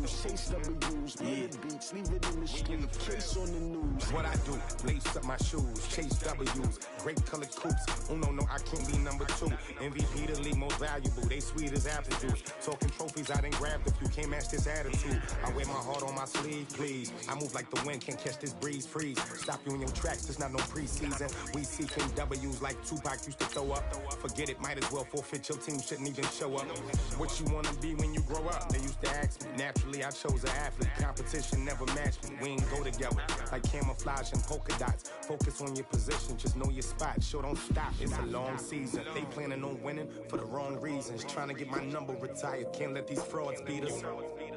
shoes, chase W's, beats, leave it in the street, case on the news. What I do, lace up my shoes, chase W's, grape colored coops. Oh no, I can't be number 2. MVP the league most valuable, they sweet as apple juice. Talking trophies, I didn't grab the few, can't match this attitude. I wear my heart on my sleeve, please. I move like the wind, can't catch this breeze, freeze. Stop you in your tracks, there's not no preseason. We seeking W's like Tupac used to throw up. Forget it, might as well forfeit, your team shouldn't even show up. What you wanna be when you grow up? They used to ask me, naturally I chose an athlete. Competition never matched me, we ain't go together. Like camouflage and polka dots. Focus on your position, just know your spot. Sure, don't stop, it's a long season. They planning on winning for the wrong reasons. Trying to get my number retired, can't let these frauds beat us.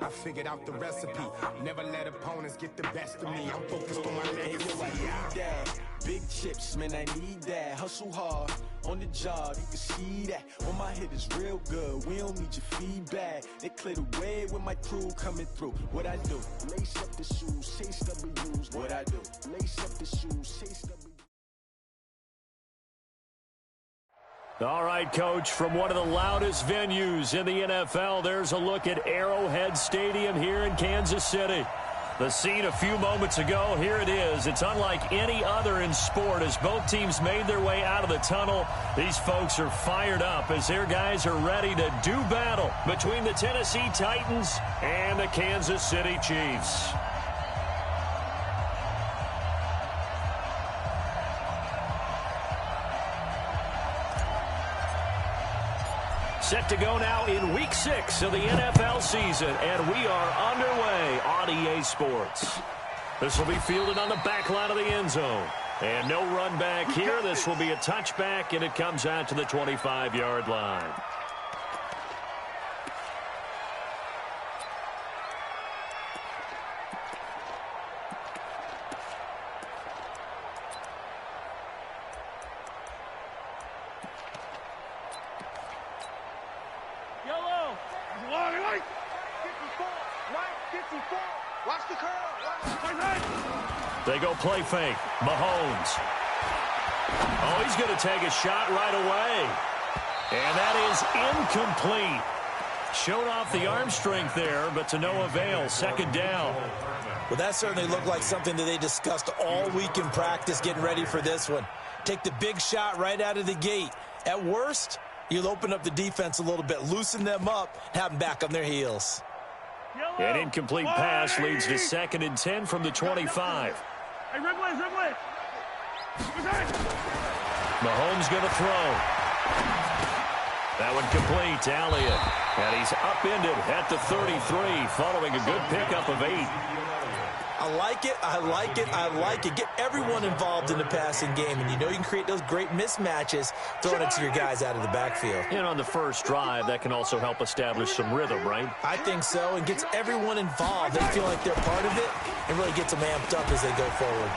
I figured out the recipe, never let opponents get the best of me. I'm focused on my legacy. I need that. Big chips, man, I need that. Hustle hard, on the job, you can see that. When my hit is real good, we don't need your feedback. They clear the way with my crew coming through. What I do? Lace up the shoes, chase W's. What I do? Lace up the shoes, chase W's. All right, Coach, from one of the loudest venues in the NFL, there's a look at Arrowhead Stadium here in Kansas City. The scene a few moments ago, here it is. It's unlike any other in sport as both teams made their way out of the tunnel. These folks are fired up as their guys are ready to do battle between the Tennessee Titans and the Kansas City Chiefs. Set to go now in Week 6 of the NFL season, and we are underway on EA Sports. This will be fielded on the back line of the end zone. And no run back here. This will be a touchback, and it comes out to the 25-yard line. They go play fake. Mahomes. Oh, he's going to take a shot right away. And that is incomplete. Showed off the arm strength there, but to no avail. Second down. Well, that certainly looked like something that they discussed all week in practice getting ready for this one. Take the big shot right out of the gate. At worst, you'll open up the defense a little bit, loosen them up, have them back on their heels. An incomplete pass leads to 2nd and 10 from the 25. Mahomes going to throw. That one complete to Elliott. And he's upended at the 33 following a good pickup of 8. I like it, I like it, I like it. Get everyone involved in the passing game, and you know you can create those great mismatches throwing it to your guys out of the backfield. And on the first drive, that can also help establish some rhythm, right? I think so, and gets everyone involved. They feel like they're part of it, and really gets them amped up as they go forward.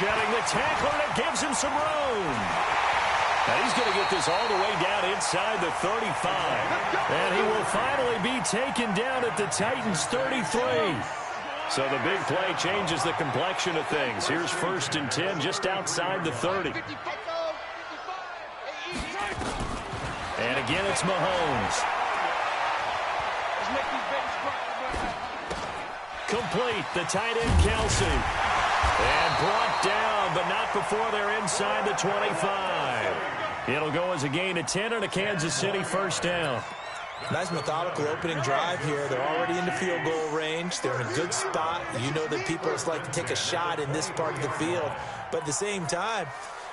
Shedding the tackler, and it gives him some room. And he's going to get this all the way down inside the 35. And he will finally be taken down at the Titans' 33. So the big play changes the complexion of things. Here's 1st and 10 just outside the 30. And again, it's Mahomes. Complete, the tight end Kelsey. And brought down, but not before they're inside the 25. It'll go as a gain of 10 and a Kansas City first down. Nice methodical opening drive here. They're already in the field goal range. They're in a good spot. You know that people just like to take a shot in this part of the field. But at the same time,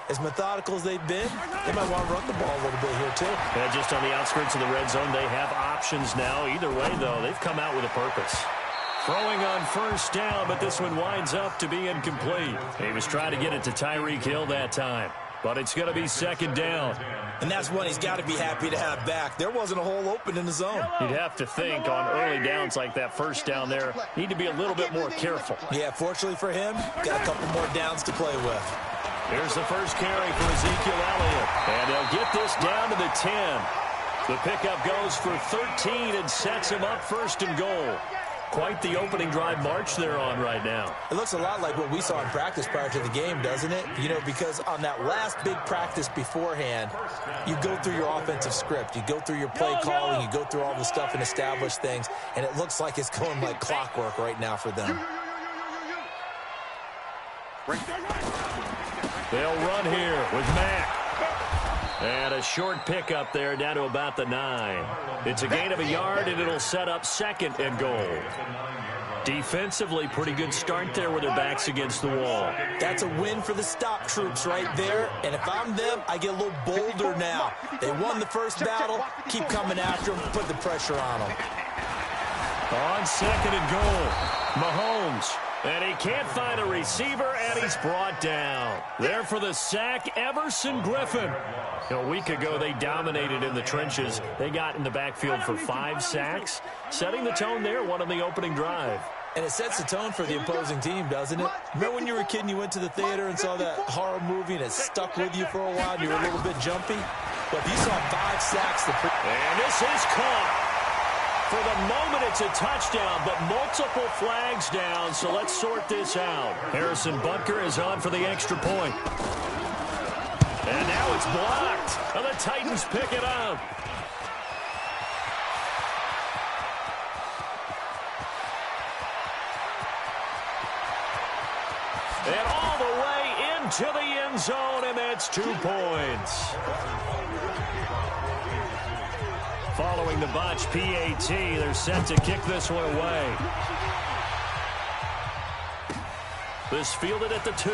as methodical as they've been, they might want to run the ball a little bit here too. Yeah, just on the outskirts of the red zone, they have options now. Either way, though, they've come out with a purpose. Throwing on first down, but this one winds up to be incomplete. He was trying to get it to Tyreek Hill that time. But it's going to be 2nd down. And that's one he's got to be happy to have back. There wasn't a hole open in the zone. You'd have to think on early downs like that first down there, need to be a little bit more careful. Yeah, fortunately for him, got a couple more downs to play with. Here's the first carry for Ezekiel Elliott. And they'll get this down to the 10. The pickup goes for 13 and sets him up 1st and goal. Quite the opening drive march they're on right now. It looks a lot like what we saw in practice prior to the game, doesn't it? You know, because on that last big practice beforehand, you go through your offensive script. You go through your play calling. You go through all the stuff and establish things. And it looks like it's going like clockwork right now for them. They'll run here with Mack. And a short pickup there down to about the 9. It's a gain of a yard, and it'll set up 2nd and goal. Defensively, pretty good start there with their backs against the wall. That's a win for the stop troops right there. And if I'm them, I get a little bolder now. They won the first battle. Keep coming after them. Put the pressure on them. On 2nd and goal, Mahomes. And he can't find a receiver, and he's brought down. There for the sack, Everson Griffin. A week ago, they dominated in the trenches. They got in the backfield for 5 sacks, setting the tone there, one on the opening drive. And it sets the tone for the opposing team, doesn't it? Remember when you were a kid and you went to the theater and saw that horror movie and it stuck with you for a while and you were a little bit jumpy? But if you saw 5 sacks... And this is caught. For the moment, it's a touchdown, but multiple flags down, so let's sort this out. Harrison Butker is on for the extra point. And now it's blocked. And the Titans pick it up. And all the way into the end zone, and that's 2 points. Following the botch PAT, they're set to kick this one away. This fielded at the 2.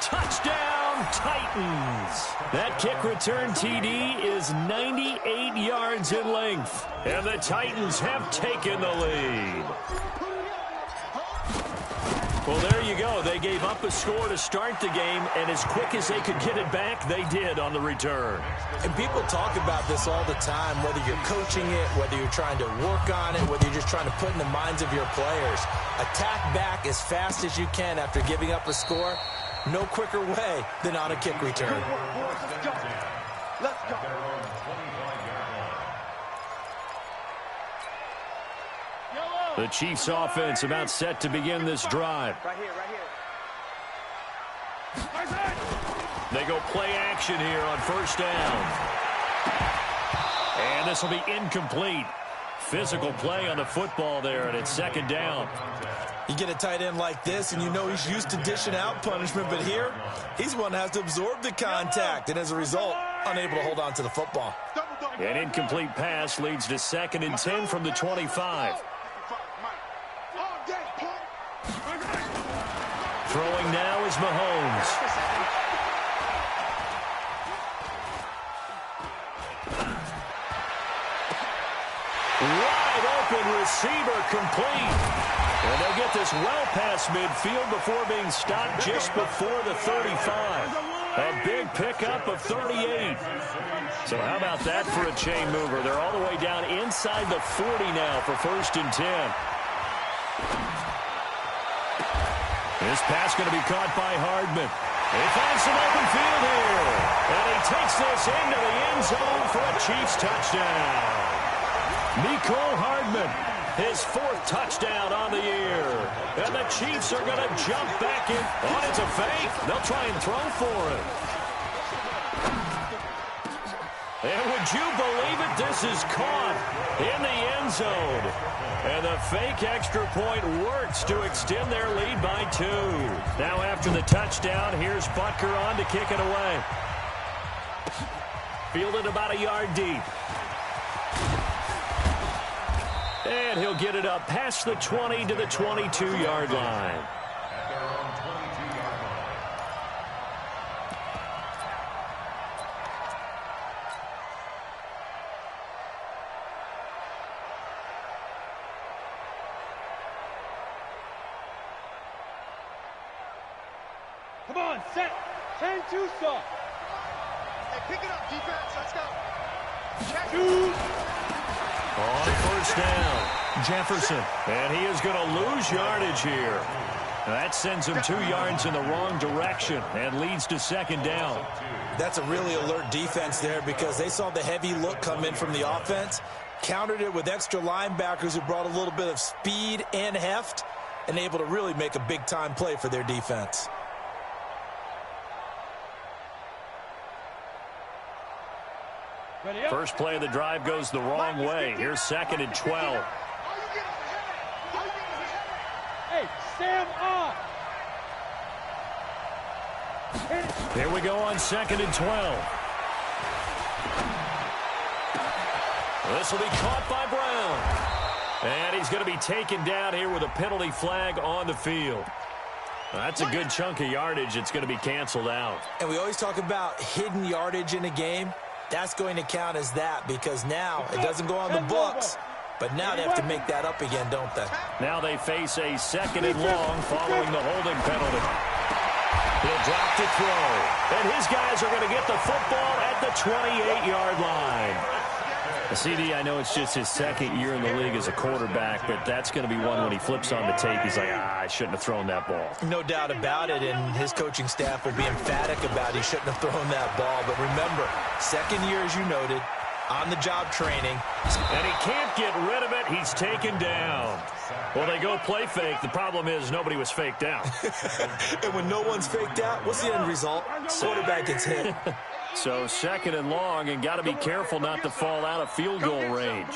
Touchdown, Titans. That kick return TD is 98 yards in length. And the Titans have taken the lead. Well, there you go. They gave up a score to start the game, and as quick as they could get it back, they did on the return. And people talk about this all the time, whether you're coaching it, whether you're trying to work on it, whether you're just trying to put in the minds of your players. Attack back as fast as you can after giving up a score. No quicker way than on a kick return. Let's go. The Chiefs offense about set to begin this drive. Right here, right here. They go play action here on first down. And this will be incomplete. Physical play on the football there, and it's 2nd down. You get a tight end like this, and you know he's used to dishing out punishment, but here, he's one that has to absorb the contact, and as a result, unable to hold on to the football. An incomplete pass leads to 2nd and 10 from the 25. Throwing now is Mahomes. Wide open receiver complete. And they'll get this well past midfield before being stopped just before the 35. A big pickup of 38. So how about that for a chain mover? They're all the way down inside the 40 now for 1st and 10. This pass going to be caught by Hardman. He finds some open field here. And he takes this into the end zone for a Chiefs touchdown. Mecole Hardman, his 4th touchdown on the year. And the Chiefs are going to jump back in. Oh, it's a fake. They'll try and throw for it. And would you believe it? This is caught in the end zone. And the fake extra point works to extend their lead by 2. Now after the touchdown, here's Butker on to kick it away. Fielded about a yard deep. And he'll get it up past the 20 to the 22-yard line. Come on, set. 10-2 stop. Hey, pick it up, defense. Let's go. Check. 2. On first down, Jefferson. And he is going to lose yardage here. That sends him 2 yards in the wrong direction and leads to second down. That's a really alert defense there because they saw the heavy look come in from the offense, countered it with extra linebackers who brought a little bit of speed and heft, and able to really make a big-time play for their defense. First play of the drive goes the wrong way. Here's second and 12. Hey, stand up. Here we go on second and 12. This will be caught by Brown. And he's going to be taken down here with a penalty flag on the field. That's a good chunk of yardage. It's going to be canceled out. And we always talk about hidden yardage in a game. That's going to count as that because now it doesn't go on the books. But now they have to make that up again, don't they? Now they face a second and long following the holding penalty. He'll drop to throw. And his guys are going to get the football at the 28-yard line. CD, I know it's just his second year in the league as a quarterback, but that's going to be one when he flips on the tape. He's like, I shouldn't have thrown that ball. No doubt about it, and his coaching staff will be emphatic about he shouldn't have thrown that ball. But remember, second year, as you noted, on-the-job training. And he can't get rid of it. He's taken down. Well, they go play fake. The problem is nobody was faked out. And when no one's faked out, what's the end result? Quarterback gets hit. So second and long, and got to be careful not to fall out of field goal range.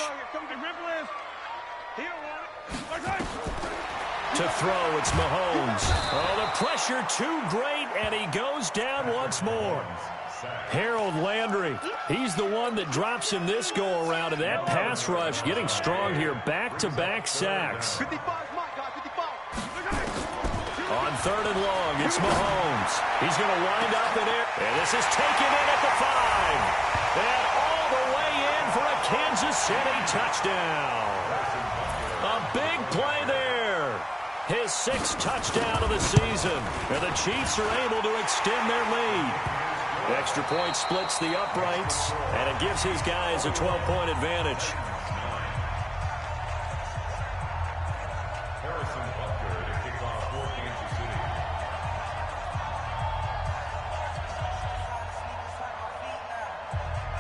To throw, it's Mahomes. Oh, the pressure too great, and he goes down once more. Harold Landry, he's the one that drops him this go-around, and that pass rush getting strong here. Back-to-back sacks. On third and long, it's Mahomes. He's going to wind up in it, and this is taken in at the 5. And all the way in for a Kansas City touchdown. A big play there. His 6th touchdown of the season. And the Chiefs are able to extend their lead. The extra point splits the uprights, and it gives his guys a 12-point advantage.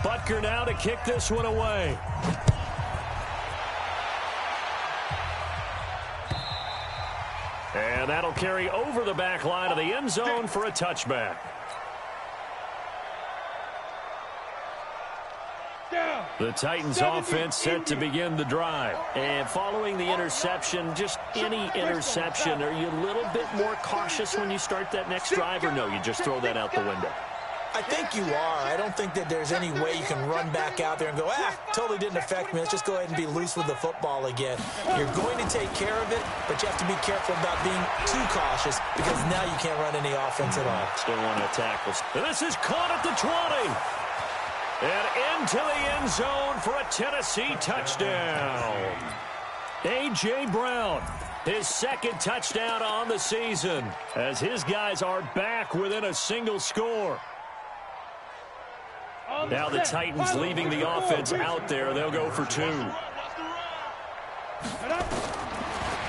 Butker now to kick this one away. And that'll carry over the back line of the end zone for a touchback. The Titans offense set to begin the drive. And following the interception, just any interception, are you a little bit more cautious when you start that next drive, or no, you just throw that out the window? I think you are. I don't think that there's any way you can run back out there and go, totally didn't affect me. Let's just go ahead and be loose with the football again. You're going to take care of it, but you have to be careful about being too cautious because now you can't run any offense at all. Still want to tackle. This is caught at the 20. And into the end zone for a Tennessee touchdown. A.J. Brown, his 2nd touchdown on the season, as his guys are back within a single score. Now the Titans leaving the offense out there. They'll go for 2.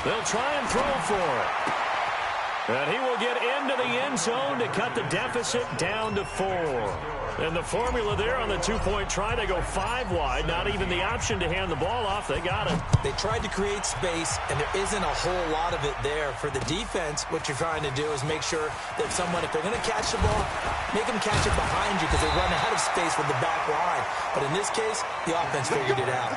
They'll try and throw for it. And he will get into the end zone to cut the deficit down to 4. And the formula there on the 2-point try, they go 5 wide. Not even the option to hand the ball off. They got it. They tried to create space, and there isn't a whole lot of it there. For the defense, what you're trying to do is make sure that someone, if they're going to catch the ball, make them catch it behind you because they run out of space with the back line. But in this case, the offense figured it out.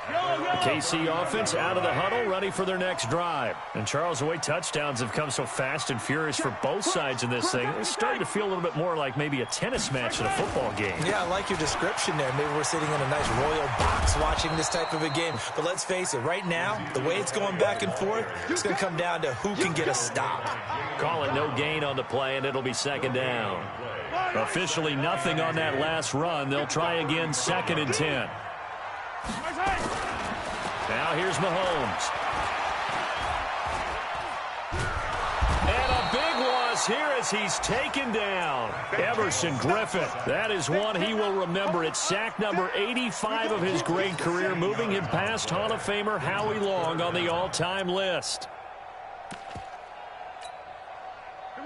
The KC offense out of the huddle, ready for their next drive. And Charles, the way touchdowns have come so fast and furious for both sides in this thing, it's starting to feel a little bit more like maybe a tennis match in a football game. Yeah, I like your description there. Maybe we're sitting in a nice royal box watching this type of a game. But let's face it, right now, the way it's going back and forth, it's going to come down to who can get a stop. Call it no gain on the play, and it'll be 2nd down. Officially nothing on that last run. They'll try again, 2nd and 10. Now here's Mahomes. And a big loss here as he's taken down. Everson Griffin. That is one he will remember. It's sack number 85 of his great career, moving him past Hall of Famer Howie Long on the all-time list.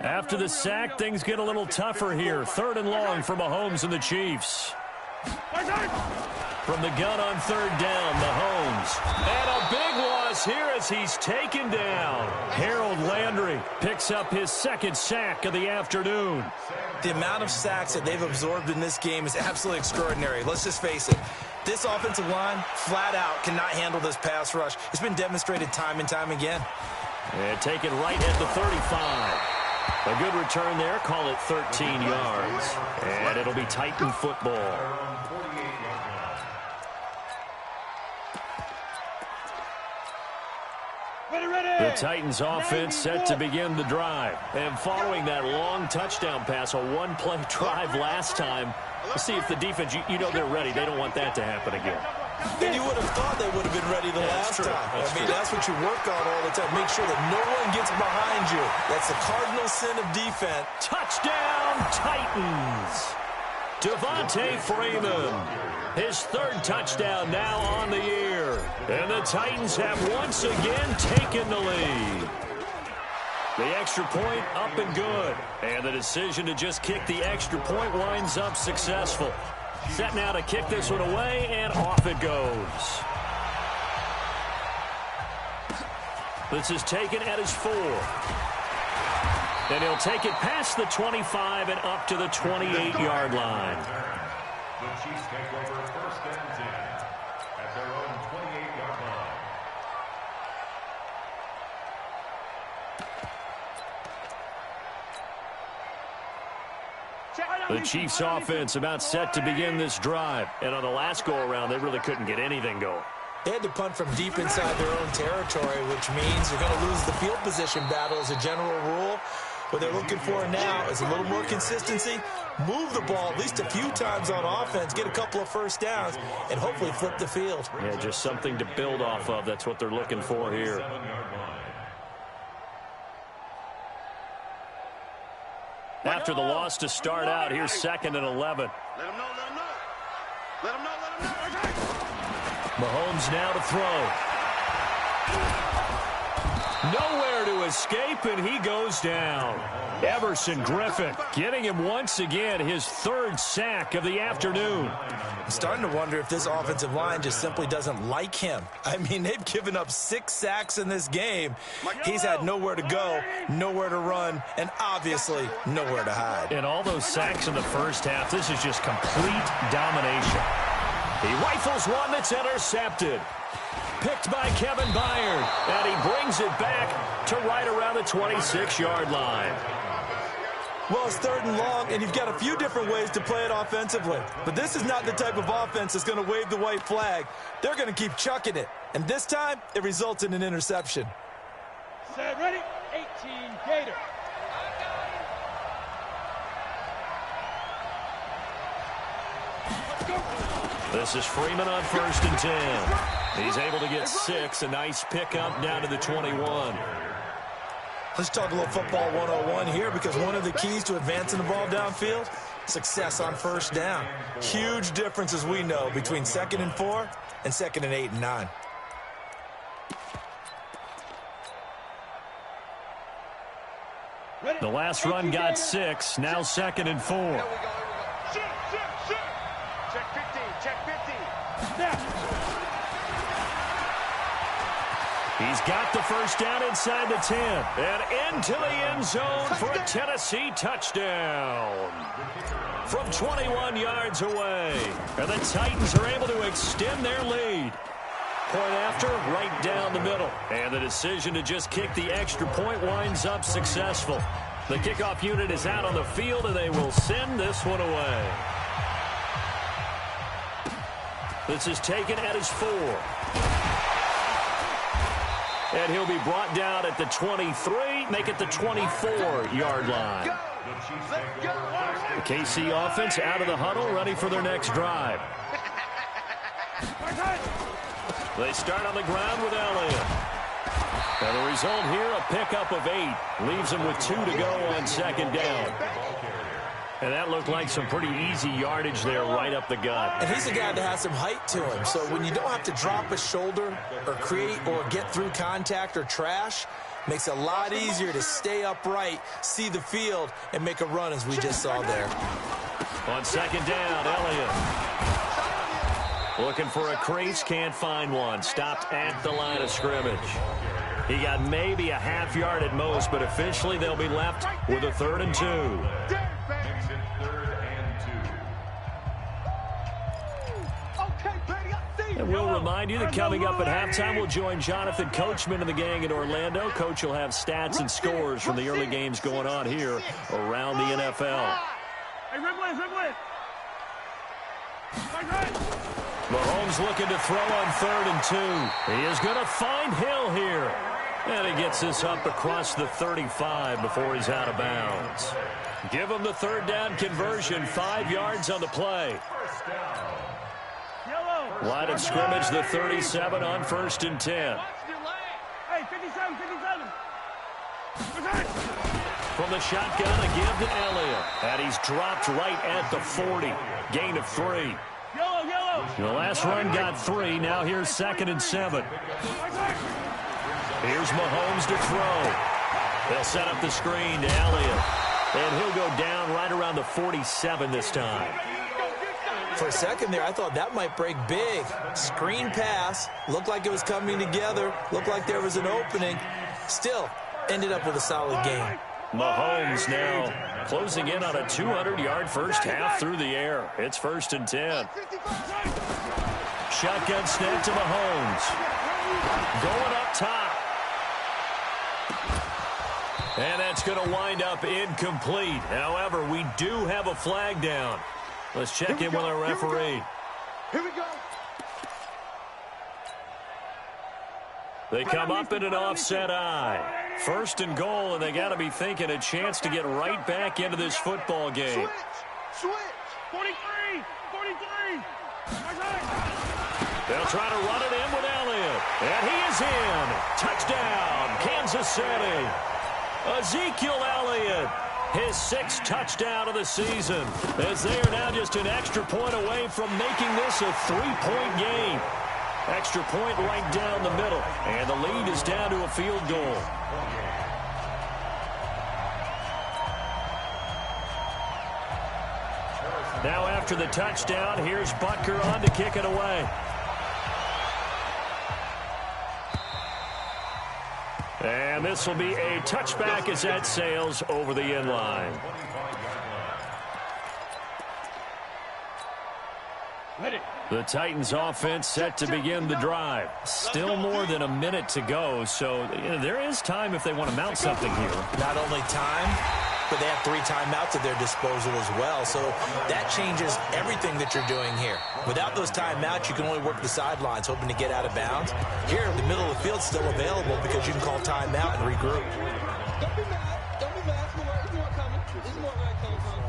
After the sack, things get a little tougher here. 3rd and long for Mahomes and the Chiefs. From the gun on 3rd down, Mahomes. And a big loss here as he's taken down. Harold Landry picks up his 2nd sack of the afternoon. The amount of sacks that they've absorbed in this game is absolutely extraordinary. Let's just face it. This offensive line, flat out, cannot handle this pass rush. It's been demonstrated time and time again. And taken right at the 35. A good return there. Call it 13 yards. And it'll be Titan football. The Titans offense set to begin the drive. And following that long touchdown pass, a one-play drive last time, let's see if the defense, you know they're ready. They don't want that to happen again. And you would have thought they would have been ready the last time. That's what you work on all the time. Make sure that no one gets behind you. That's the cardinal sin of defense. Touchdown, Titans. Devontae Freeman. His 3rd touchdown now on the year. And the Titans have once again taken the lead. The extra point up and good. And the decision to just kick the extra point winds up successful. Set now to kick this one away, and off it goes. This is taken at his 4. And he'll take it past the 25 and up to the 28-yard line. The Chiefs take over 1st and 10 at their own 28-yard line. The Chiefs offense about set to begin this drive. And on the last go-around, they really couldn't get anything going. They had to punt from deep inside their own territory, which means you're going to lose the field position battle as a general rule. What they're looking for now is a little more consistency, move the ball at least a few times on offense, get a couple of 1st downs, and hopefully flip the field. Yeah, just something to build off of. That's what they're looking for here. After the loss to start out, here's 2nd and 11. Let him know, let him know. Let him know, let him know. Mahomes now to throw. Nowhere to escape, and he goes down. Everson Griffin getting him once again his 3rd sack of the afternoon. I'm starting to wonder if this offensive line just simply doesn't like him. I mean, they've given up 6 sacks in this game. He's had nowhere to go, nowhere to run, and obviously nowhere to hide. And all those sacks in the first half, this is just complete domination. He rifles one that's intercepted. Picked by Kevin Byard, and he brings it back to right around the 26-yard line. Well, it's 3rd and long, and you've got a few different ways to play it offensively. But this is not the type of offense that's going to wave the white flag. They're going to keep chucking it. And this time, it results in an interception. Set, ready, 18, Gator. Let's go. This is Freeman on 1st and 10. He's able to get 6. A nice pickup down to the 21. Let's talk a little football 101 here, because one of the keys to advancing the ball downfield, success on 1st down. Huge difference, as we know, between 2nd and 4 and 2nd and 8 and 9. The last run got 6. Now 2nd and 4. Shoot. Check 15, check 15. Snap. He's got the 1st down inside the 10. And into the end zone for a Tennessee touchdown. From 21 yards away. And the Titans are able to extend their lead. Point after, right down the middle. And the decision to just kick the extra point winds up successful. The kickoff unit is out on the field, and they will send this one away. This is taken at his 4. And he'll be brought down at the 23, make it the 24-yard line. The KC offense out of the huddle, ready for their next drive. They start on the ground with Elliott. And the result here, a pickup of 8. Leaves him with 2 to go on second down. And that looked like some pretty easy yardage there right up the gut. And he's a guy that has some height to him. So when you don't have to drop a shoulder or create or get through contact or trash, makes it a lot easier to stay upright, see the field, and make a run as we just saw there. On second down, Elliott. Looking for a crease, can't find one. Stopped at the line of scrimmage. He got maybe a half yard at most, but officially they'll be left with a 3rd and 2. Makes it 3rd and 2. And we'll remind you that coming up at halftime, we'll join Jonathan Coachman and the gang in Orlando. Coach will have stats and scores from the early games going on here around the NFL. Hey, Richboy. Mahomes looking to throw on 3rd and 2. He is going to find Hill here. And he gets this up across the 35 before he's out of bounds. Give him the 3rd down conversion, 5 yards on the play. Line of scrimmage, the 37 on 1st and 10. Hey, 57. From the shotgun, a give to Elliott. And he's dropped right at the 40. Gain of 3. Yellow. The last run got 3. Now here's 2nd and 7. Here's Mahomes to throw. They'll set up the screen to Elliott. And he'll go down right around the 47 this time. For a second there, I thought that might break big. Screen pass. Looked like it was coming together. Looked like there was an opening. Still, ended up with a solid game. Mahomes now closing in on a 200-yard first half through the air. It's 1st and 10. Shotgun snap to Mahomes. Going up top. And that's going to wind up incomplete. However, we do have a flag down. Let's check in with our referee. Here we go. They come up in an offset eye. 1st and goal, and they got to be thinking a chance to get right back into this football game. Switch. 43. They'll try to run it in with Elliott. And he is in. Touchdown, Kansas City. Ezekiel Elliott, his 6th touchdown of the season, as they are now just an extra point away from making this a 3-point game. Extra point right down the middle, and the lead is down to a field goal. Now after the touchdown, here's Butker on to kick it away. And this will be a touchback as that sails over the end line. The Titans offense set to begin the drive. Still more than a minute to go, so there is time if they want to mount something here. Not only time, but they have 3 timeouts at their disposal as well. So that changes everything that you're doing here. Without those timeouts, you can only work the sidelines, hoping to get out of bounds. Here, the middle of the field's still available because you can call timeout and regroup. Don't be mad. There's more coming. There's more where I came from.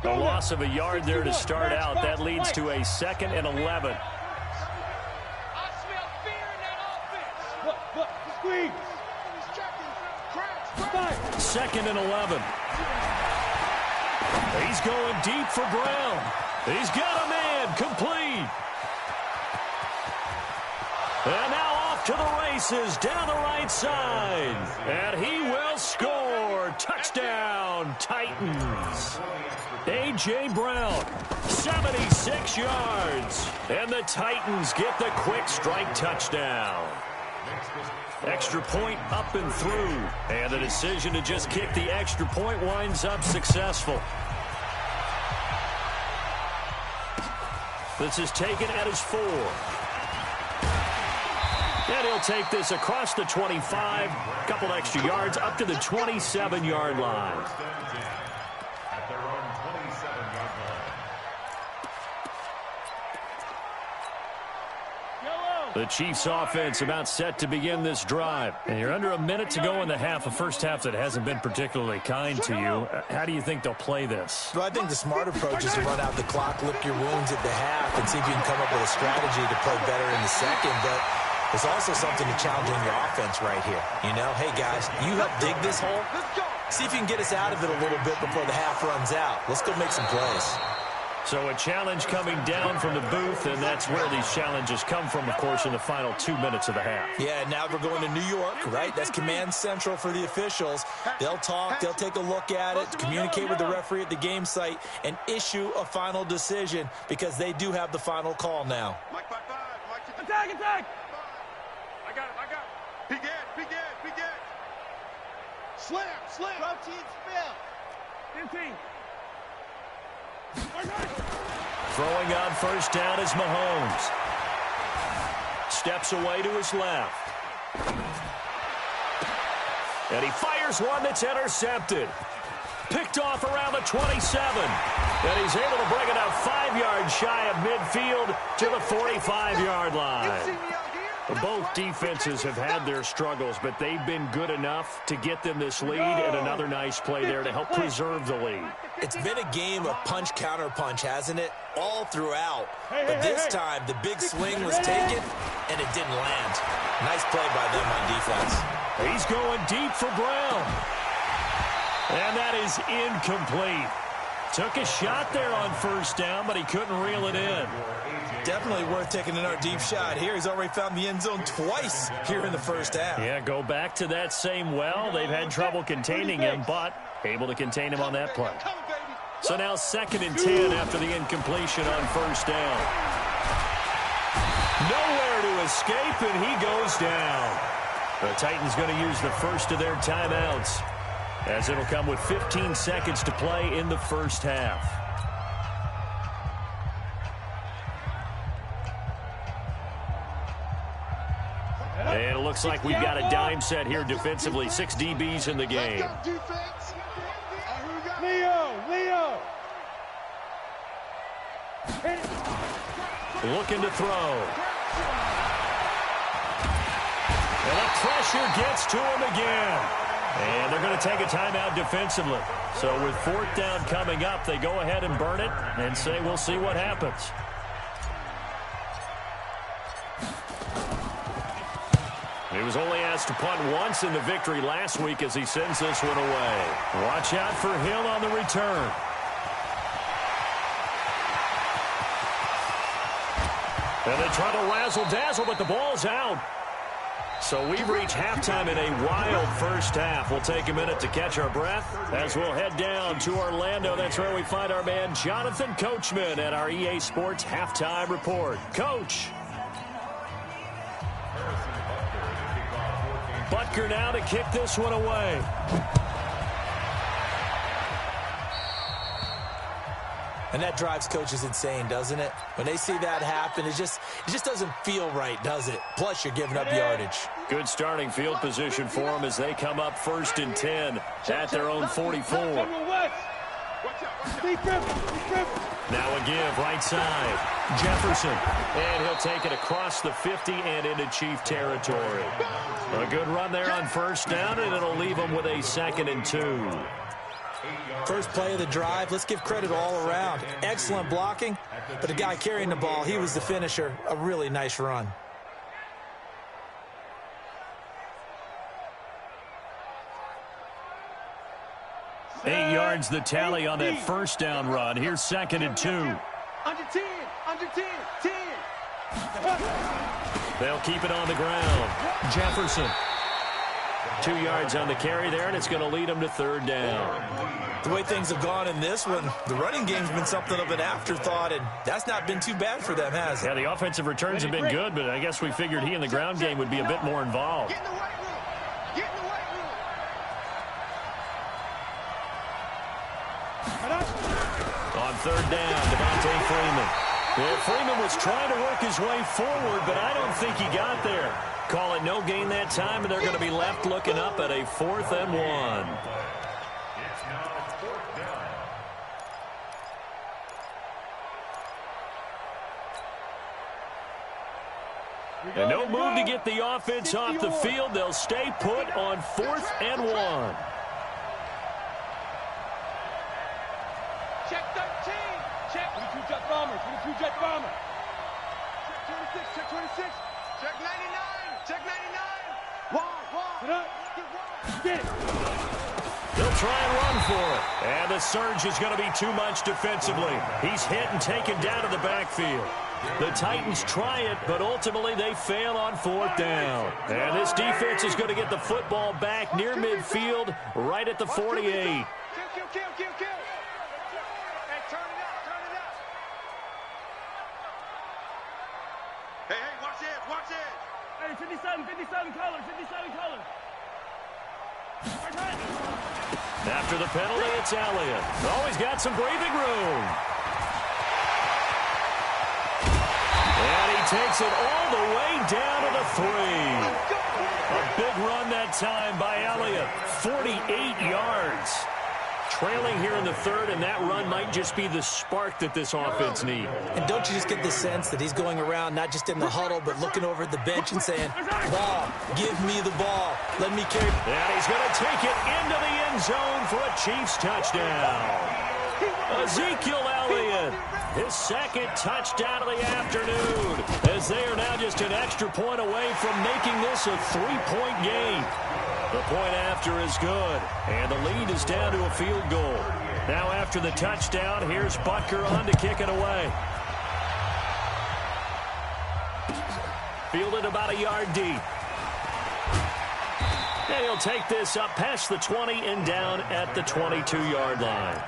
A loss of a yard there to start out. That leads to a 2nd and 11. Look, squeeze. 2nd and 11. He's going deep for Brown. He's got a man, complete. And now off to the races down the right side. And he will score. Touchdown, Titans. A.J. Brown, 76 yards. And the Titans get the quick strike touchdown. Extra point up and through. And the decision to just kick the extra point winds up successful. This is taken at his 4. And he'll take this across the 25. A couple extra yards up to the 27-yard line. At their own 27-yard line. Yellow. The Chiefs offense about set to begin this drive. And you're under a minute to go in the half, a first half that hasn't been particularly kind to you. How do you think they'll play this? Well, I think the smart approach is to run out the clock, lick your wounds at the half, and see if you can come up with a strategy to play better in the second. But there's also something to challenging your offense right here. You know, hey, guys, you help dig this hole. See if you can get us out of it a little bit before the half runs out. Let's go make some plays. So a challenge coming down from the booth, and that's where these challenges come from, of course, in the final 2 minutes of the half. Yeah, now we're going to New York, right? That's command central for the officials. They'll talk, they'll take a look at it, communicate with the referee at the game site, and issue a final decision because they do have the final call now. Mike, 5-5. Mike, attack, attack! I got it. Begin. Slam. Protein spill. 15. Throwing on first down is Mahomes. Steps away to his left. And he fires one that's intercepted. Picked off around the 27. And he's able to bring it out 5 yards shy of midfield to the 45-yard line. Both defenses have had their struggles, but they've been good enough to get them this lead, and another nice play there to help preserve the lead. It's been a game of punch-counter-punch, hasn't it? All throughout. But this time, the big swing was taken, and it didn't land. Nice play by them on defense. He's going deep for Brown. And that is incomplete. Took a shot there on first down, but he couldn't reel it in. Definitely worth taking another deep shot here. He's already found the end zone twice here in the first half. Yeah, go back to that same well. They've had trouble containing him, but able to contain him on that play. So now 2nd and 10 after the incompletion on first down. Nowhere to escape, and he goes down. The Titans going to use the first of their timeouts, as it'll come with 15 seconds to play in the first half. And it looks like we've got a dime set here defensively. 6 DBs in the game. Leo. Looking to throw. And the pressure gets to him again. And they're going to take a timeout defensively. So with 4th down coming up, they go ahead and burn it and say we'll see what happens. He was only asked to punt once in the victory last week as he sends this one away. Watch out for Hill on the return. And they try to razzle-dazzle, but the ball's out. So we've reached halftime in a wild first half. We'll take a minute to catch our breath as we'll head down to Orlando. That's where we find our man Jonathan Coachman at our EA Sports Halftime Report. Coach. Butker now to kick this one away. And that drives coaches insane, doesn't it? When they see that happen, it just doesn't feel right, does it? Plus, you're giving up yardage. Good starting field position for them as they come up 1st and 10 at their own 44. Now a give right side. Jefferson. And he'll take it across the 50 and into Chief territory. A good run there on first down, and it'll leave them with a 2nd and 2. First play of the drive, let's give credit all around. Excellent blocking, but the guy carrying the ball, he was the finisher. A really nice run. Eight yards the tally on that first down run. Here's 2nd and 2. Under 10. They'll keep it on the ground. Jefferson. 2 yards on the carry there, and it's going to lead them to 3rd down. The way things have gone in this one, the running game's been something of an afterthought, and that's not been too bad for them, has it? Yeah, the offensive returns have been good, but I guess we figured he in the ground game would be a bit more involved. Get in the weight room. On 3rd down, Devontae Freeman. Yeah, Freeman was trying to work his way forward, but I don't think he got there. Call it no gain that time, and they're going to be left looking up at a 4th and 1. It's now 4th down. And no move to get the offense off the field. They'll stay put on 4th and 1. Check 13. Check 22 jet bomber. 22 jet bomber. Check 26. Check 26. Check 99. Check 99. Wall. Get it. They'll try and run for it. And the surge is going to be too much defensively. He's hit and taken down to the backfield. The Titans try it, but ultimately they fail on 4th down. And this defense is going to get the football back near midfield, right at the 48. Kill. Hey, turn it up. Hey, watch it. Hey, 57 color. After the penalty, it's Elliott. Oh, he's got some breathing room. And he takes it all the way down to the 3. A big run that time by Elliott. 48 yards. Trailing here in the 3rd, and that run might just be the spark that this offense needs. And don't you just get the sense that he's going around not just in the huddle, but looking over at the bench and saying, ball, give me the ball. Let me carry. And he's going to take it into the end zone for a Chiefs touchdown. Ezekiel Elliott, his 2nd touchdown of the afternoon, as they are now just an extra point away from making this a 3-point game. The point after is good, and the lead is down to a field goal. Now after the touchdown, here's Butker on to kick it away. Fielded about a yard deep. And he'll take this up past the 20 and down at the 22-yard line.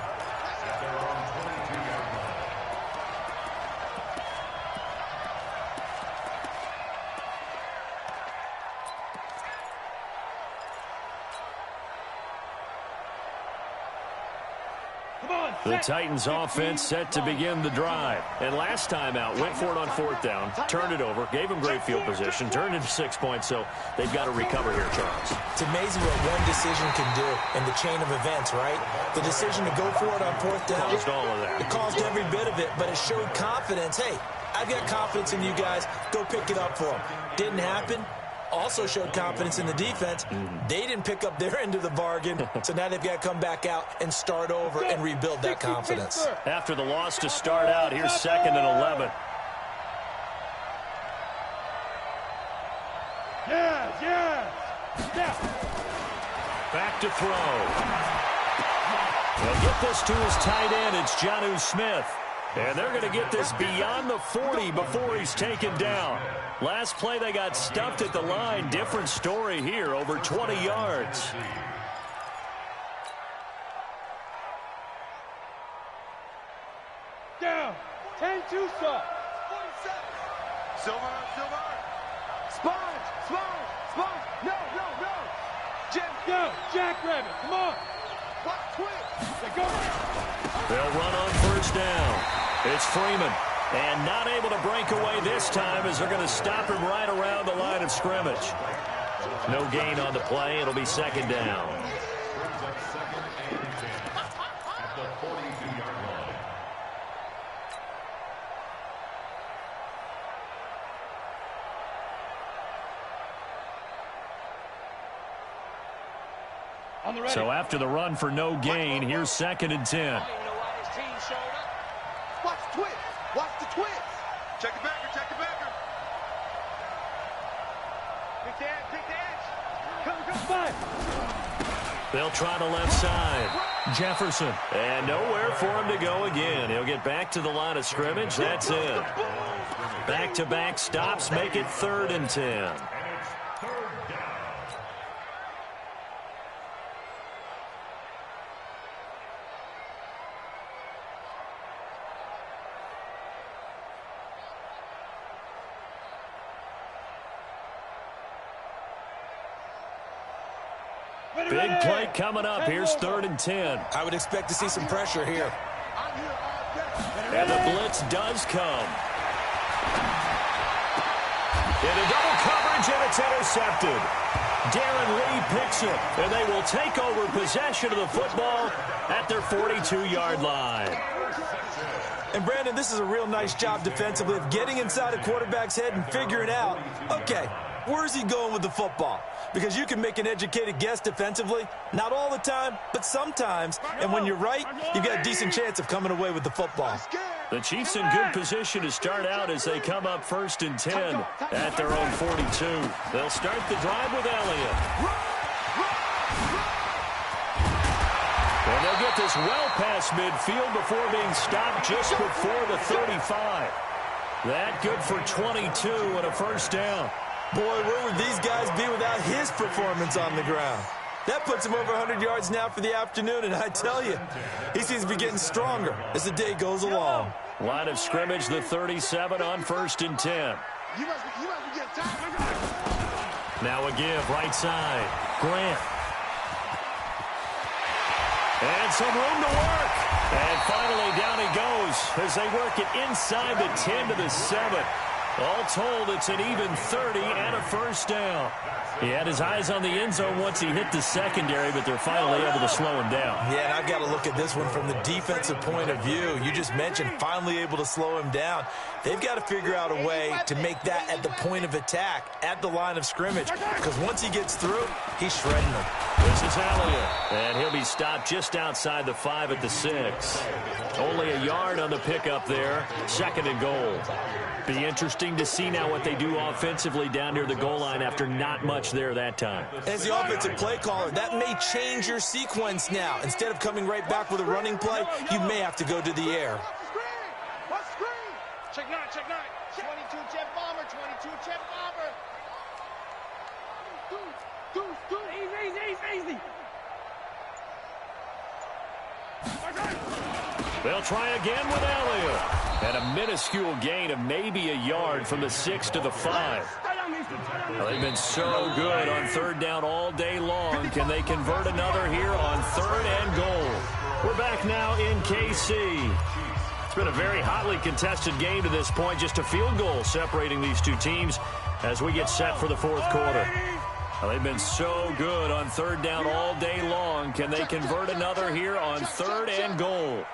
The Titans offense set to begin the drive. And last time out, went for it on 4th down, turned it over, gave them great field position, turned into 6 points, so they've got to recover here, Charles. It's amazing what one decision can do in the chain of events, right? The decision to go for it on 4th down. Caused all of that. It caused every bit of it, but it showed confidence. Hey, I've got confidence in you guys. Go pick it up for them. Didn't happen. Also showed confidence in the defense. They didn't pick up their end of the bargain, so now they've got to come back out and start over and rebuild that confidence. After the loss to start out, here's 2nd and 11. Yeah. Back to throw. They'll get this to his tight end. It's Jonnu Smith. And they're going to get this beyond the 40 before he's taken down. Last play, they got stuffed at the line. Different story here, over 20 yards. Down. 10-2 stop. 47. Silver. Sponge. No. Jackrabbit. Come on. Watch twitch. They go. They'll run on 1st down. It's Freeman. And not able to break away this time as they're going to stop him right around the line of scrimmage. No gain on the play. It'll be 2nd down. So after the run for no gain, here's 2nd and 10. Watch the twitch. Watch the twitch. Check the backer. Pick the edge. Come. They'll try the left side. Jefferson. And nowhere for him to go again. He'll get back to the line of scrimmage. That's it. Back-to-back stops make it 3rd and 10. Big play coming up. Here's 3rd and 10. I would expect to see some pressure here. And the blitz does come. Into double coverage, and it's intercepted. Darren Lee picks it, and they will take over possession of the football at their 42-yard line. And, Brandon, this is a real nice job defensively of getting inside a quarterback's head and figuring out, okay, where's he going with the football? Because you can make an educated guess defensively, not all the time, but sometimes. And when you're right, you've got a decent chance of coming away with the football. The Chiefs in good position to start out as they come up 1st and 10 at their own 42. They'll start the drive with Elliott. And they'll get this well past midfield before being stopped just before the 35. That good for 22 and a first down. Boy, where would these guys be without his performance on the ground? That puts him over 100 yards now for the afternoon, and I tell you, he seems to be getting stronger as the day goes along. Line of scrimmage, the 37 on 1st and 10. Now a give, right side. Grant. And some room to work. And finally down he goes as they work it inside the 10 to the 7. All told, it's an even 30 and a first down. He had his eyes on the end zone once he hit the secondary, but they're finally able to slow him down. Yeah, and I've got to look at this one from the defensive point of view. You just mentioned finally able to slow him down. They've got to figure out a way to make that at the point of attack, at the line of scrimmage, because once he gets through, he's shredding them. This is Elliott, and he'll be stopped just outside the 5 at the 6. Only a yard on the pickup there, 2nd and goal. Be interesting to see now what they do offensively down near the goal line after not much there that time. As the offensive play caller, that may change your sequence now. Instead of coming right back with a running play, you may have to go to the air. Check 9, check 9. 22 jet bomber, 22 jet bomber. Easy. They'll try again with Elliott. And a minuscule gain of maybe a yard from the 6 to the 5. Well, they've been so good on 3rd down all day long. Can they convert another here on 3rd and goal? We're back now in KC. It's been a very hotly contested game to this point. Just a field goal separating these two teams as we get set for the 4th quarter. Well, they've been so good on 3rd down all day long. Can they convert another here on 3rd and goal?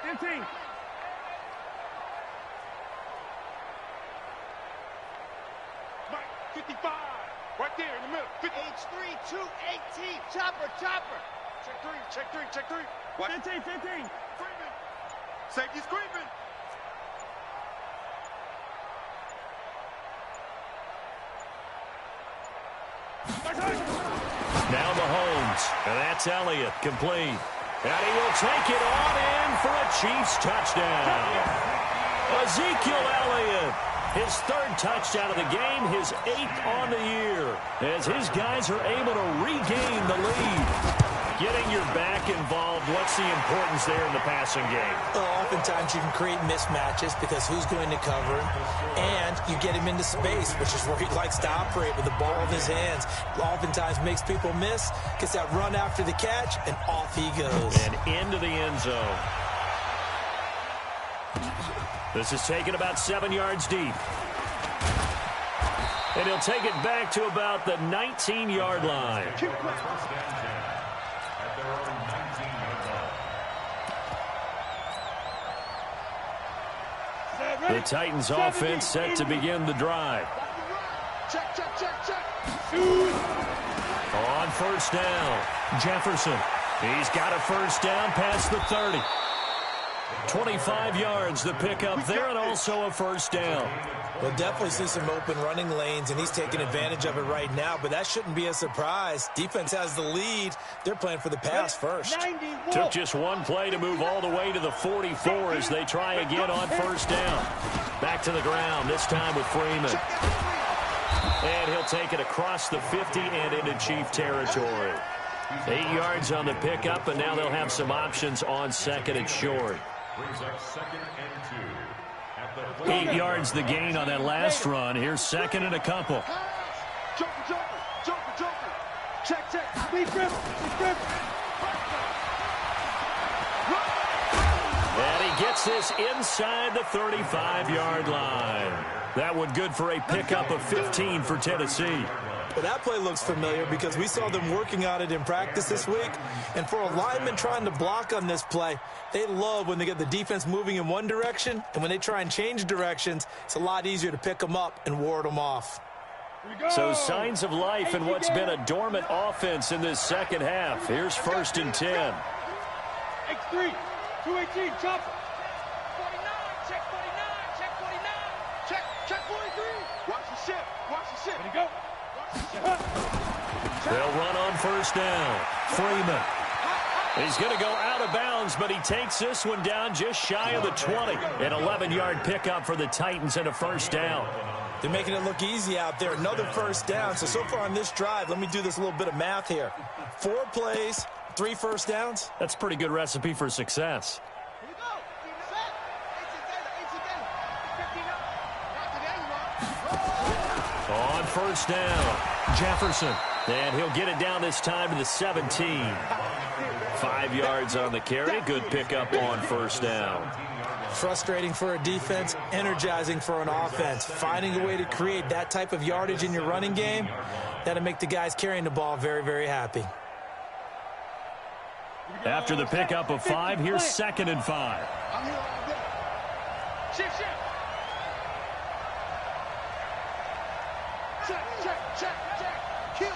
15. Mike, 55. Right there in the middle. H3, 218. Chopper. Check 3. What? 15. Creeping. Safety's creeping. Now Mahomes, and that's Elliott, complete. And he will take it on in for a Chiefs touchdown. Ezekiel Elliott, his 3rd touchdown of the game, his 8th on the year, as his guys are able to regain the lead. Getting your back involved, what's the importance there in the passing game? Well, oftentimes you can create mismatches because who's going to cover him, and you get him into space, which is where he likes to operate with the ball in his hands. Oftentimes makes people miss, gets that run after the catch, and off he goes. And into the end zone. This is taken about 7 yards deep. And he'll take it back to about the 19-yard line. The Titans offense set to begin the drive. Check. On 1st down, Jefferson. He's got a first down past the 30. 25 yards the pickup there, and also a first down. We'll definitely see some open running lanes, and he's taking advantage of it right now, but that shouldn't be a surprise. Defense has the lead. They're playing for the pass first. Took just one play to move all the way to the 44 as they try again on 1st down. Back to the ground, this time with Freeman. And he'll take it across the 50 and into Chief territory. 8 yards on the pickup, and now they'll have some options on 2nd and short. 8 yards the gain on that last run. Here's 2nd and a couple. Joker. Check. Be grip. And he gets this inside the 35-yard line. That one good for a pickup of 15 for Tennessee. Well, that play looks familiar because we saw them working on it in practice this week. And for a lineman trying to block on this play, they love when they get the defense moving in one direction. And when they try and change directions, it's a lot easier to pick them up and ward them off. So signs of life in what's been a dormant offense in this second half. Here's 1st and 10. X3, 218, chopper. 49, check 49, check 49. Check 43. Watch the ship, watch the ship. Ready, go. They'll run on 1st down. Freeman. He's going to go out of bounds, but he takes this one down just shy of the 20. An 11-yard pickup for the Titans and a 1st down. They're making it look easy out there. Another 1st down. So far on this drive, let me do this little bit of math here. 4 plays, 3 1st downs. That's a pretty good recipe for success. On 1st down, Jefferson. And he'll get it down this time to the 17. 5 yards on the carry. Good pickup on 1st down. Frustrating for a defense, energizing for an offense. Finding a way to create that type of yardage in your running game, that'll make the guys carrying the ball very, very happy. After the pickup of 5, here's 2nd and 5. Shift. Check. Kill.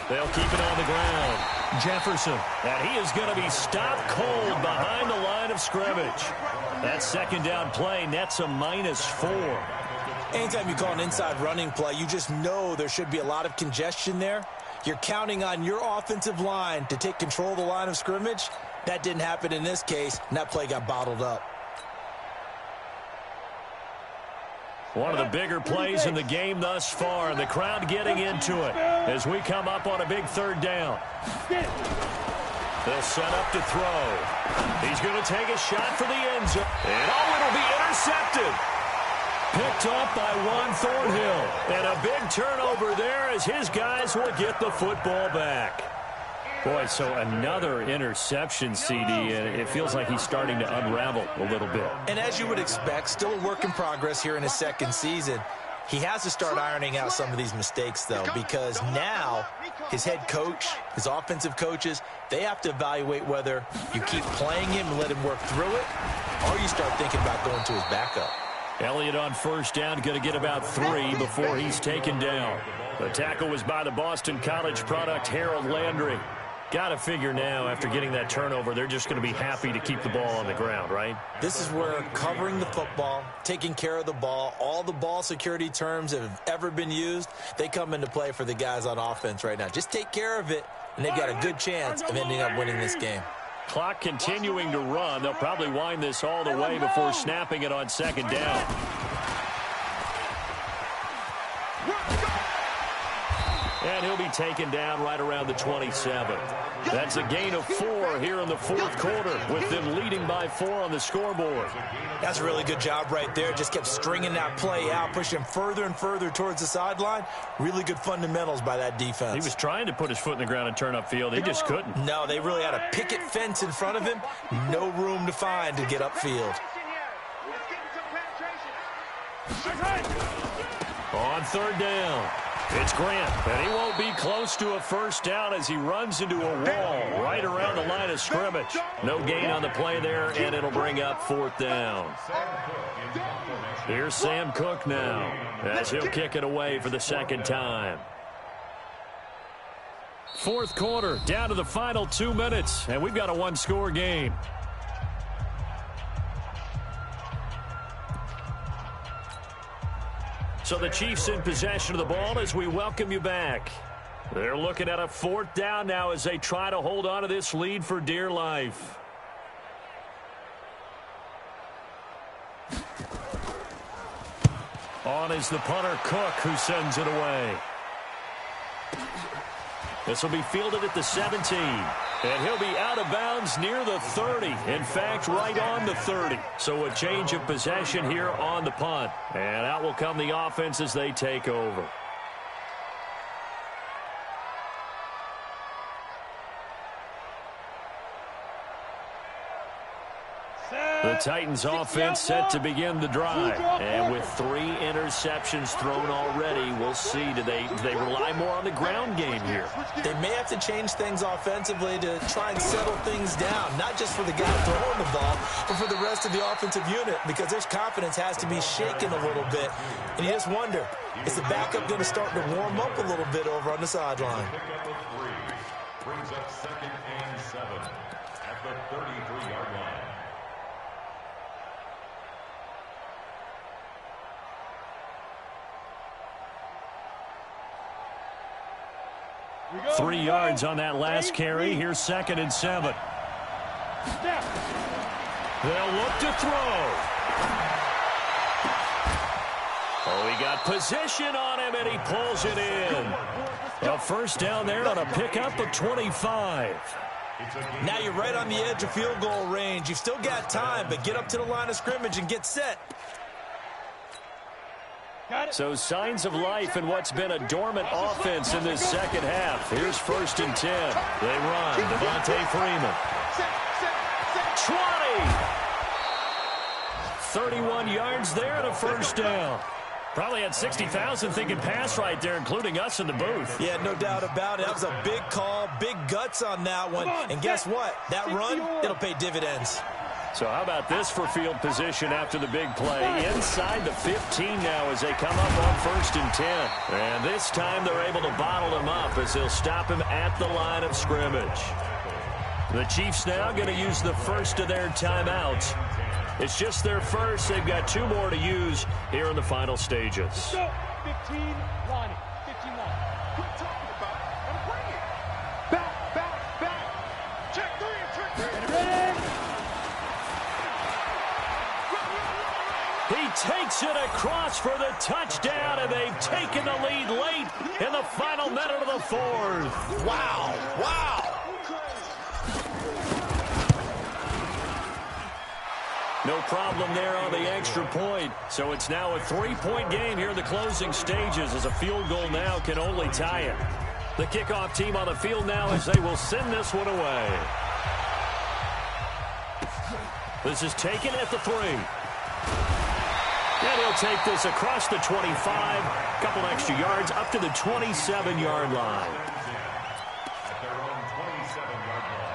They'll keep it on the ground. Jefferson, and he is going to be stopped cold behind the line of scrimmage. That 2nd down play nets a -4. Anytime you call an inside running play, you just know there should be a lot of congestion there. You're counting on your offensive line to take control of the line of scrimmage. That didn't happen in this case, and that play got bottled up. One of the bigger plays in the game thus far, and the crowd getting into it as we come up on a big 3rd down. They'll set up to throw. He's going to take a shot for the end zone. And it'll be intercepted. Picked up by Juan Thornhill. And a big turnover there as his guys will get the football back. Boy, so another interception, CD, and it feels like he's starting to unravel a little bit. And as you would expect, still a work in progress here in his 2nd season. He has to start ironing out some of these mistakes, though, because now his head coach, his offensive coaches, they have to evaluate whether you keep playing him and let him work through it, or you start thinking about going to his backup. Elliott on 1st down, going to get about 3 before he's taken down. The tackle was by the Boston College product, Harold Landry. Got to figure now, after getting that turnover, they're just going to be happy to keep the ball on the ground, right? This is where covering the football, taking care of the ball, all the ball security terms that have ever been used, they come into play for the guys on offense right now. Just take care of it, and they've got a good chance of ending up winning this game. Clock continuing to run. They'll probably wind this all the way before snapping it on 2nd down. And he'll be taken down right around the 27. That's a gain of 4 here in the 4th quarter, with them leading by 4 on the scoreboard. That's a really good job right there. Just kept stringing that play out, pushing further and further towards the sideline. Really good fundamentals by that defense. He was trying to put his foot in the ground and turn upfield. He just couldn't. No, they really had a picket fence in front of him. No room to find to get upfield. On 3rd down, it's Grant, and he won't be close to a 1st down as he runs into a wall right around the line of scrimmage. No gain on the play there, and it'll bring up 4th down. Here's Sam Cook now as he'll kick it away for the 2nd time. 4th quarter, down to the final 2 minutes, and we've got a 1-score game. So the Chiefs in possession of the ball as we welcome you back. They're looking at a 4th down now as they try to hold on to this lead for dear life. On is the punter, Cook, who sends it away. This will be fielded at the 17. And he'll be out of bounds near the 30. In fact, right on the 30. So a change of possession here on the punt. And out will come the offense as they take over. The Titans offense set to begin the drive. And with 3 interceptions thrown already, we'll see. Do they rely more on the ground game here? They may have to change things offensively to try and settle things down, not just for the guy throwing the ball, but for the rest of the offensive unit, because their confidence has to be shaken a little bit. And you just wonder, is the backup going to start to warm up a little bit over on the sideline? Pickup of 3 brings up 2nd and 7 at the 33-yard line. Go. 3 yards on that last carry. Here's 2nd and 7. They'll look to throw. Oh, he got position on him, and he pulls it in. A first down there on a pickup of 25. Now you're right on the edge of field goal range. You've still got time, but get up to the line of scrimmage and get set. So signs of life in what's been a dormant offense in this second half. Here's 1st and 10. They run. Devontae Freeman. 20. 31 yards there and a first down. Probably had 60,000 thinking pass right there, including us in the booth. Yeah, no doubt about it. That was a big call, big guts on that one. And guess what? That run, it'll pay dividends. So how about this for field position after the big play? Inside the 15 now as they come up on 1st and 10. And this time they're able to bottle him up as they'll stop him at the line of scrimmage. The Chiefs now going to use the first of their timeouts. It's just their first. They've got 2 more to use here in the final stages. 15 line. 15 line. Quit talking about it and bring it. Back. Check 3 and check 3. Ready. He takes it across for the touchdown, and they've taken the lead late in the final minute of the 4th. Wow. No problem there on the extra point. So it's now a 3-point game here in the closing stages as a field goal now can only tie it. The kickoff team on the field now as they will send this one away. This is taken at the 3. And he'll take this across the 25, a couple extra yards, up to the 27-yard line. At their own 27-yard line.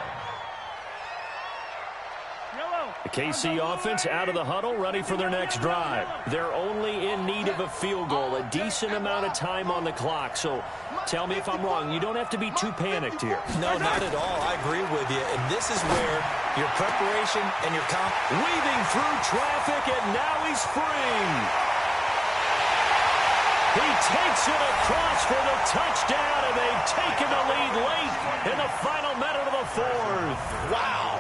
The KC offense out of the huddle, ready for their next drive. They're only in need of a field goal, a decent amount of time on the clock. So tell me if I'm wrong. You don't have to be too panicked here. No, not at all. I agree with you. And this is where your preparation and your weaving through traffic, and now he's free. He takes it across for the touchdown, and they've taken the lead late in the final minute of the 4th. Wow.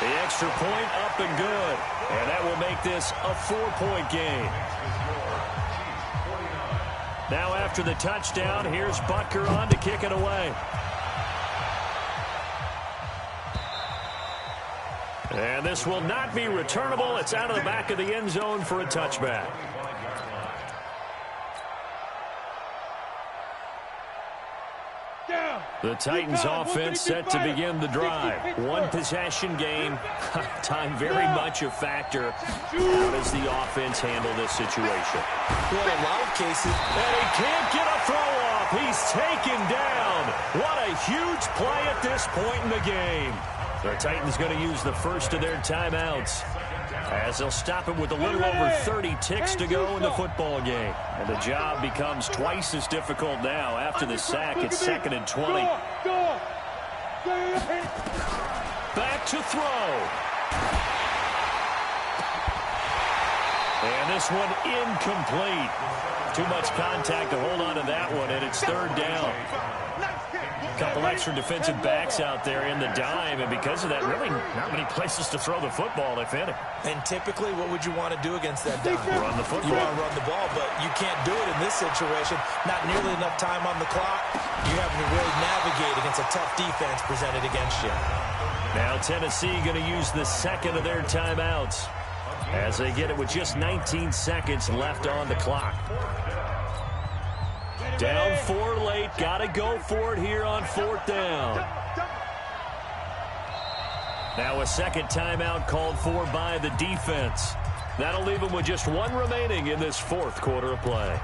The extra point up and good, and that will make this a 4-point game. Now after the touchdown, here's Butker on to kick it away. And this will not be returnable. It's out of the back of the end zone for a touchback. The Titans offense set to begin the drive. 1 possession game. Time very much a factor. How does the offense handle this situation? Well, in a lot of cases. And he can't get a throw off. He's taken down. What a huge play at this point in the game. The Titans going to use the first of their timeouts as they'll stop it with a little over 30 ticks to go in the football game. And the job becomes twice as difficult now after the sack. It's 2nd and 20. Back to throw. And this one incomplete. Too much contact to hold on to that one, and it's 3rd down. Couple extra defensive backs out there in the dime, and because of that, really not many places to throw the football, if any. And typically, what would you want to do against that dime? Run the football. You want to run the ball, but you can't do it in this situation. Not nearly enough time on the clock. You're having to really navigate against a tough defense presented against you. Now Tennessee going to use the second of their timeouts as they get it with just 19 seconds left on the clock. Down 4 late. Got to go for it here on 4th down. Now a second timeout called for by the defense. That'll leave them with just one remaining in this fourth quarter of play.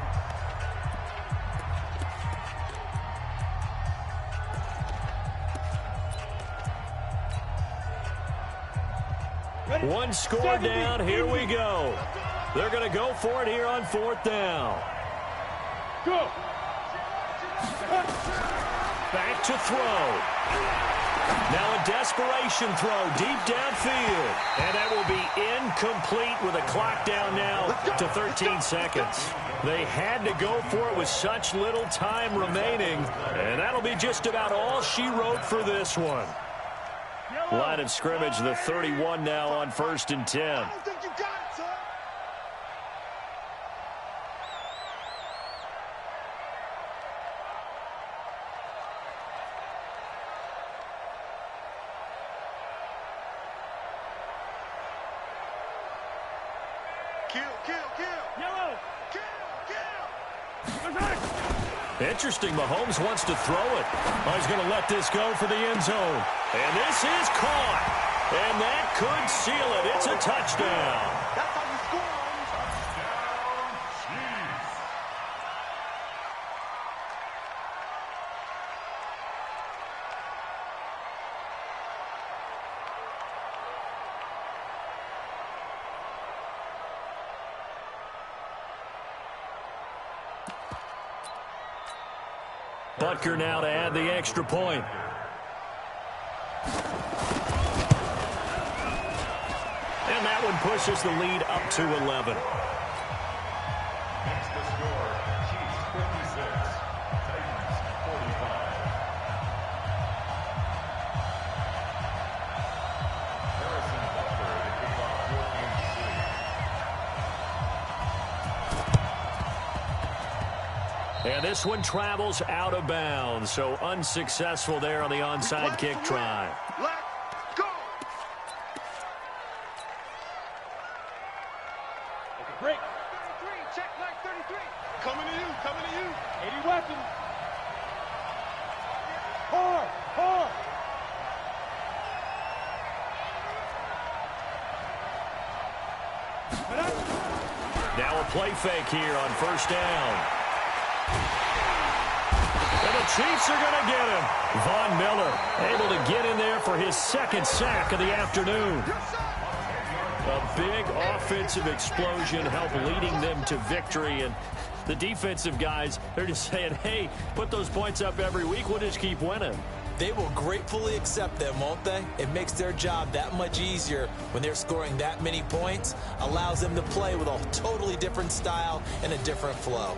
One score down. Here we go. They're going to go for it here on fourth down. Go. Back to throw. Now a desperation throw deep downfield. And that will be incomplete with a clock down now to 13 seconds. They had to go for it with such little time remaining. And that'll be just about all she wrote for this one. Line of scrimmage, the 31 now on 1st and 10. I don't think you got it, son. Kill. Yellow. Kill. Interesting, Mahomes wants to throw it. Oh, he's going to let this go for the end zone. And this is caught. And that could seal it. It's a touchdown. That's how you score. Butker now to add the extra point. And that one pushes the lead up to 11. Next to score, Chiefs 56, Titans 45. Harrison Butker to kick off 14-3. And this one travels out of bounds, so unsuccessful there on the onside kick try. Let's go. Take a break. 33, check leg 33. Coming to you. 80 weapons. Hard. Now a play fake here on first down. And the Chiefs are going to get him. Von Miller able to get in there for his second sack of the afternoon. A big offensive explosion helped leading them to victory. And the defensive guys, they're just saying, hey, put those points up every week. We'll just keep winning. They will gratefully accept them, won't they? It makes their job that much easier when they're scoring that many points. Allows them to play with a totally different style and a different flow.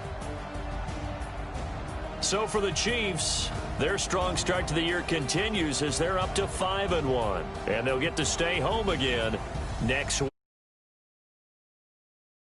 So for the Chiefs, their strong start to the year continues as they're up to 5-1. And they'll get to stay home again next week.